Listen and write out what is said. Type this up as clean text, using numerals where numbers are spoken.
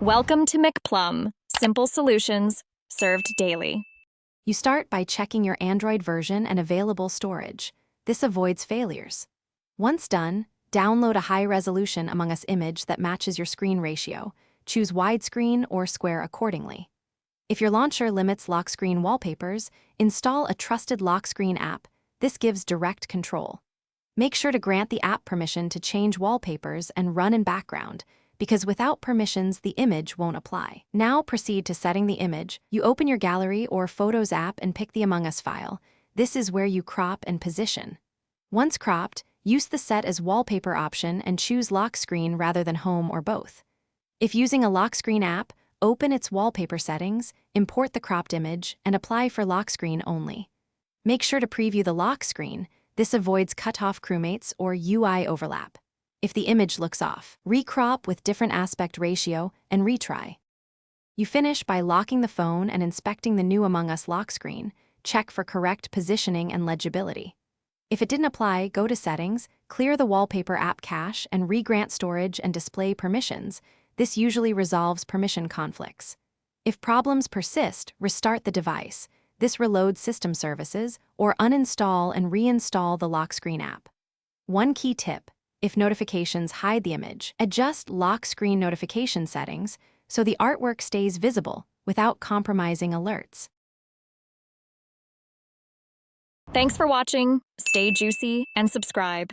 Welcome to McPlum, simple solutions served daily. You start by checking your Android version and available storage. This avoids failures. Once done, download a high-resolution Among Us image that matches your screen ratio. Choose widescreen or square accordingly. If your launcher limits lock screen wallpapers, install a trusted lock screen app. This gives direct control. Make sure to grant the app permission to change wallpapers and run in background, because without permissions, the image won't apply. Now proceed to setting the image. You open your Gallery or Photos app and pick the Among Us file. This is where you crop and position. Once cropped, use the Set as Wallpaper option and choose lock screen rather than home or both. If using a lock screen app, open its wallpaper settings, import the cropped image, and apply for lock screen only. Make sure to preview the lock screen. This avoids cutoff crewmates or UI overlap. If the image looks off, recrop with different aspect ratio and retry. You finish by locking the phone and inspecting the new Among Us lock screen. Check for correct positioning and legibility. If it didn't apply, go to Settings, clear the Wallpaper app cache, and regrant storage and display permissions. This usually resolves permission conflicts. If problems persist, restart the device. This reloads system services, or uninstall and reinstall the lock screen app. One key tip: if notifications hide the image, adjust lock screen notification settings so the artwork stays visible without compromising alerts. Thanks for watching. Stay juicy and subscribe.